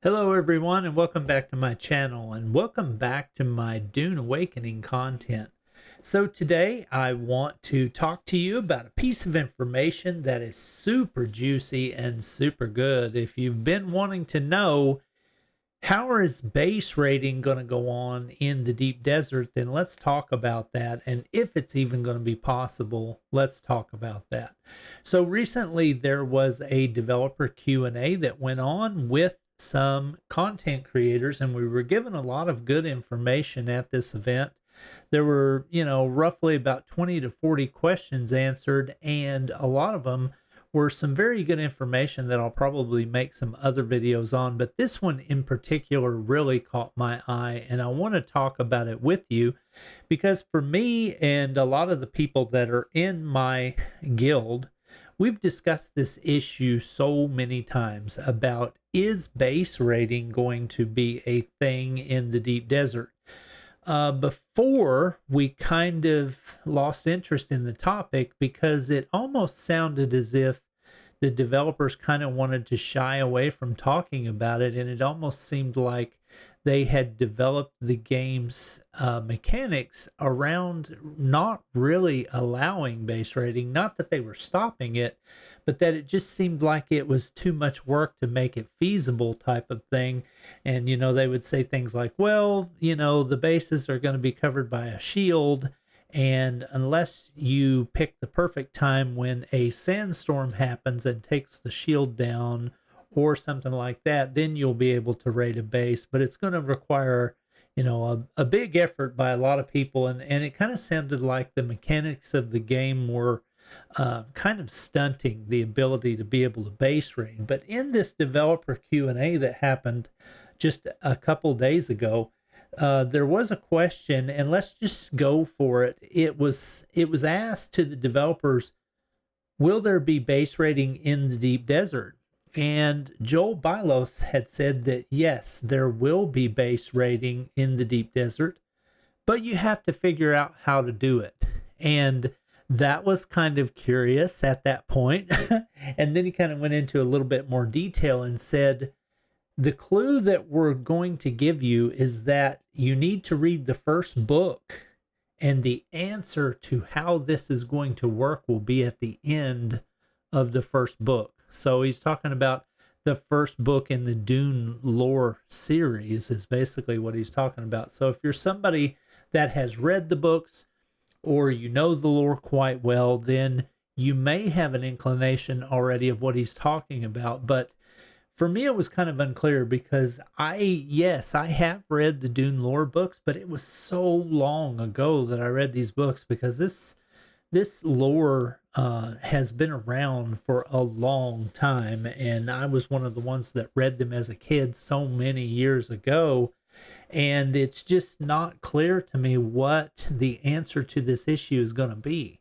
Hello everyone and welcome back to my channel and welcome back to my Dune Awakening content. So today I want to talk to you about a piece of information that is super juicy and super good. If you've been wanting to know how is base rating going to go on in the deep desert, then let's talk about that. And if it's even going to be possible, let's talk about that. So recently there was a developer Q&A that went on with some content creators, and we were given a lot of good information at this event. There were, roughly about 20 to 40 questions answered, and a lot of them were some very good information that I'll probably make some other videos on. But this one in particular really caught my eye, and I want to talk about it with you because for me and a lot of the people that are in my guild, we've discussed this issue so many times about, is base rating going to be a thing in the deep desert? Before we kind of lost interest in the topic because it almost sounded as if the developers kind of wanted to shy away from talking about it, and it almost seemed like they had developed the game's mechanics around not really allowing base rating. Not that they were stopping it, but that it just seemed like it was too much work to make it feasible type of thing. And, they would say things like, well, the bases are going to be covered by a shield. And unless you pick the perfect time when a sandstorm happens and takes the shield down or something like that, then you'll be able to raid a base. But it's going to require, a big effort by a lot of people. And it kind of sounded like the mechanics of the game were kind of stunting the ability to be able to base raid. But in this developer Q&A that happened just a couple days ago, there was a question, and let's just go for it. It was asked to the developers, will there be base rating in the deep desert? And Joel Bylos had said that yes, there will be base rating in the deep desert, but you have to figure out how to do it. And that was kind of curious at that point. And then he kind of went into a little bit more detail and said, the clue that we're going to give you is that you need to read the first book, and the answer to how this is going to work will be at the end of the first book. So he's talking about the first book in the Dune lore series is basically what he's talking about. So if you're somebody that has read the books or you know the lore quite well, then you may have an inclination already of what he's talking about. But for me, it was kind of unclear because I have read the Dune lore books, but it was so long ago that I read these books because this lore has been around for a long time, and I was one of the ones that read them as a kid so many years ago, and it's just not clear to me what the answer to this issue is going to be.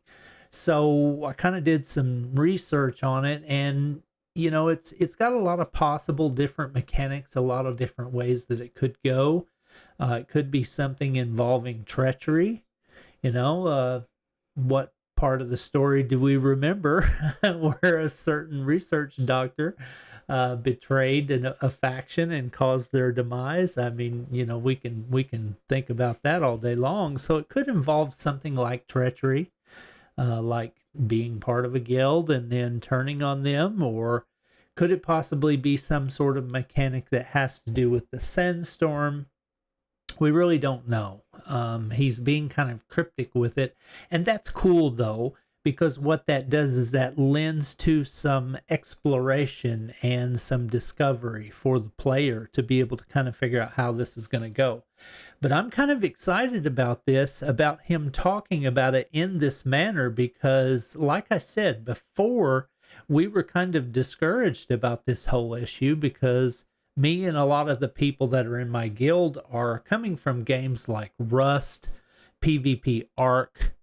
So I kind of did some research on it, and it's got a lot of possible different mechanics, a lot of different ways that it could go. It could be something involving treachery. What part of the story do we remember where a certain research doctor betrayed a faction and caused their demise? I mean, we can think about that all day long. So it could involve something like treachery, like being part of a guild and then turning on them, or could it possibly be some sort of mechanic that has to do with the sandstorm? We really don't know. He's being kind of cryptic with it, and that's cool though, because what that does is that lends to some exploration and some discovery for the player to be able to kind of figure out how this is going to go. But I'm kind of excited about this, about him talking about it in this manner, because like I said before, we were kind of discouraged about this whole issue because me and a lot of the people that are in my guild are coming from games like Rust, PvP Arc,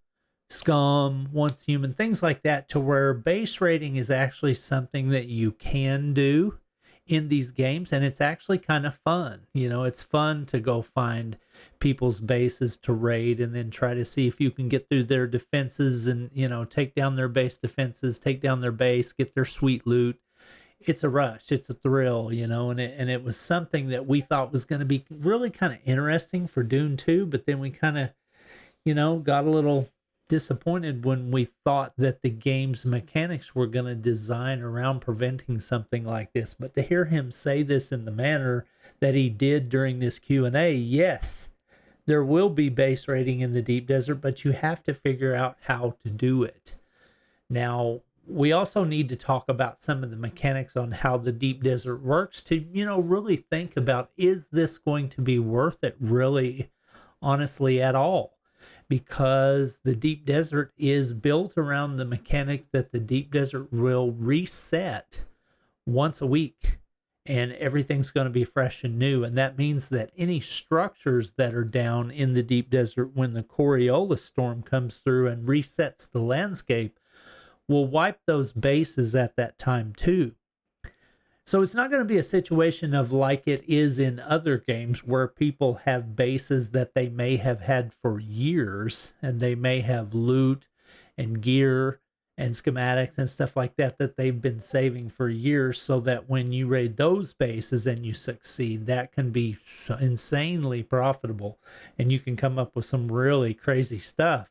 Scum, Once Human, things like that, to where base rating is actually something that you can do in these games, and it's actually kind of fun. It's fun to go find people's bases to raid and then try to see if you can get through their defenses and take down their base defenses, take down their base, get their sweet loot. it's a rush, it's a thrill, and it was something that we thought was going to be really kind of interesting for Dune 2, but then we kind of, got a little disappointed when we thought that the game's mechanics were going to design around preventing something like this. But to hear him say this in the manner that he did during this Q&A, yes, there will be base raiding in the deep desert, but you have to figure out how to do it. Now, we also need to talk about some of the mechanics on how the deep desert works to, really think about, is this going to be worth it really, honestly, at all? Because the deep desert is built around the mechanic that the deep desert will reset once a week and everything's going to be fresh and new. And that means that any structures that are down in the deep desert when the Coriolis storm comes through and resets the landscape will wipe those bases at that time too. So it's not going to be a situation of like it is in other games where people have bases that they may have had for years, and they may have loot and gear and schematics and stuff like that that they've been saving for years, so that when you raid those bases and you succeed, that can be insanely profitable and you can come up with some really crazy stuff.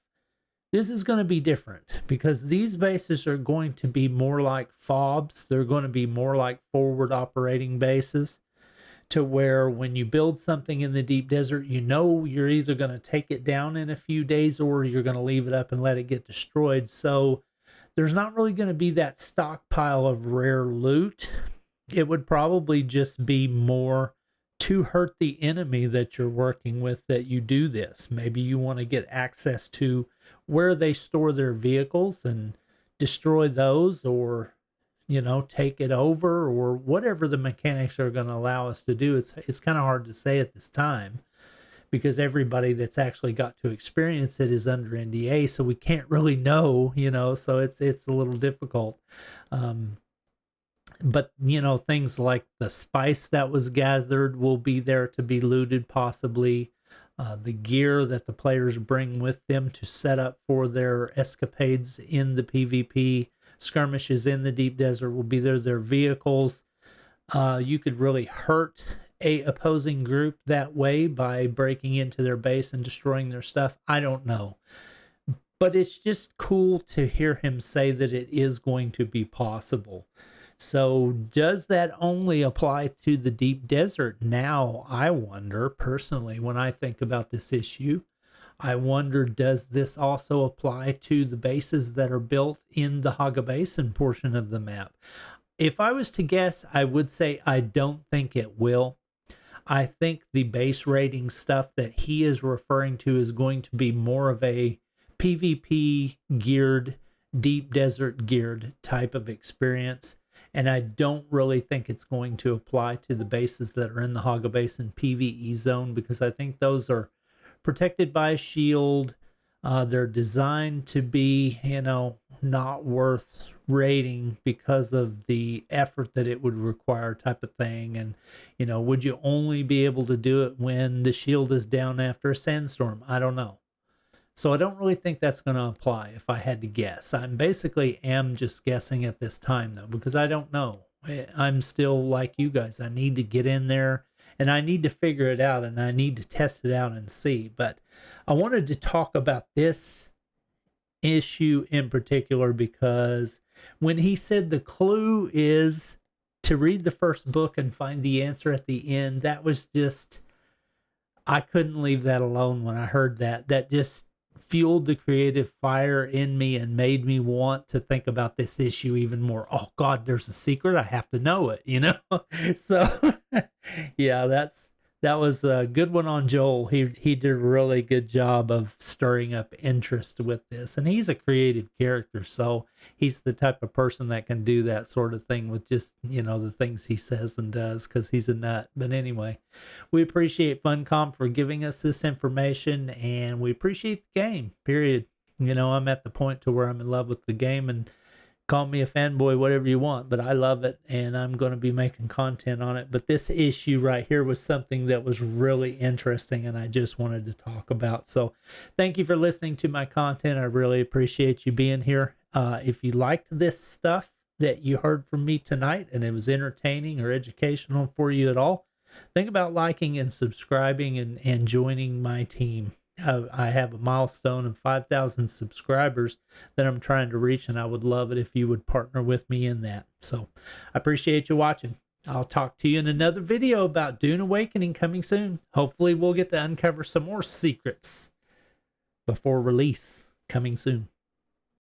This is going to be different because these bases are going to be more like FOBs. They're going to be more like forward operating bases, to where when you build something in the deep desert, you're either going to take it down in a few days or you're going to leave it up and let it get destroyed. So there's not really going to be that stockpile of rare loot. It would probably just be more to hurt the enemy that you're working with that you do this. Maybe you want to get access to where they store their vehicles and destroy those, or take it over, or whatever the mechanics are going to allow us to do. It's kind of hard to say at this time because everybody that's actually got to experience it is under NDA, so we can't really know, so it's a little difficult. But things like the spice that was gathered will be there to be looted, possibly. The gear that the players bring with them to set up for their escapades in the PvP skirmishes in the deep desert will be there. Their vehicles. You could really hurt a opposing group that way by breaking into their base and destroying their stuff. I don't know. But it's just cool to hear him say that it is going to be possible. So does that only apply to the deep desert? Now, I wonder, personally, when I think about this issue, I wonder, does this also apply to the bases that are built in the Haga Basin portion of the map? If I was to guess, I would say I don't think it will. I think the base rating stuff that he is referring to is going to be more of a PvP geared, deep desert geared type of experience. And I don't really think it's going to apply to the bases that are in the Haga Basin PvE zone, because I think those are protected by a shield. They're designed to be, not worth raiding because of the effort that it would require, type of thing. And, would you only be able to do it when the shield is down after a sandstorm? I don't know. So I don't really think that's going to apply if I had to guess. I'm basically just guessing at this time, though, because I don't know. I'm still like you guys. I need to get in there and I need to figure it out and I need to test it out and see. But I wanted to talk about this issue in particular because when he said the clue is to read the first book and find the answer at the end, that was just, I couldn't leave that alone when I heard that. That just fueled the creative fire in me and made me want to think about this issue even more. Oh God, there's a secret. I have to know it, So yeah, that was a good one on Joel. He did a really good job of stirring up interest with this, and he's a creative character, so he's the type of person that can do that sort of thing with just, the things he says and does, because he's a nut. But anyway, we appreciate Funcom for giving us this information, and we appreciate the game, period. I'm at the point to where I'm in love with the game, and call me a fanboy, whatever you want, but I love it, and I'm going to be making content on it. But this issue right here was something that was really interesting, and I just wanted to talk about. So thank you for listening to my content. I really appreciate you being here. If you liked this stuff, that you heard from me tonight and it was entertaining or educational for you at all, think about liking and subscribing and joining my team. I have a milestone of 5,000 subscribers that I'm trying to reach, and I would love it if you would partner with me in that. So I appreciate you watching. I'll talk to you in another video about Dune Awakening coming soon. Hopefully we'll get to uncover some more secrets before release coming soon.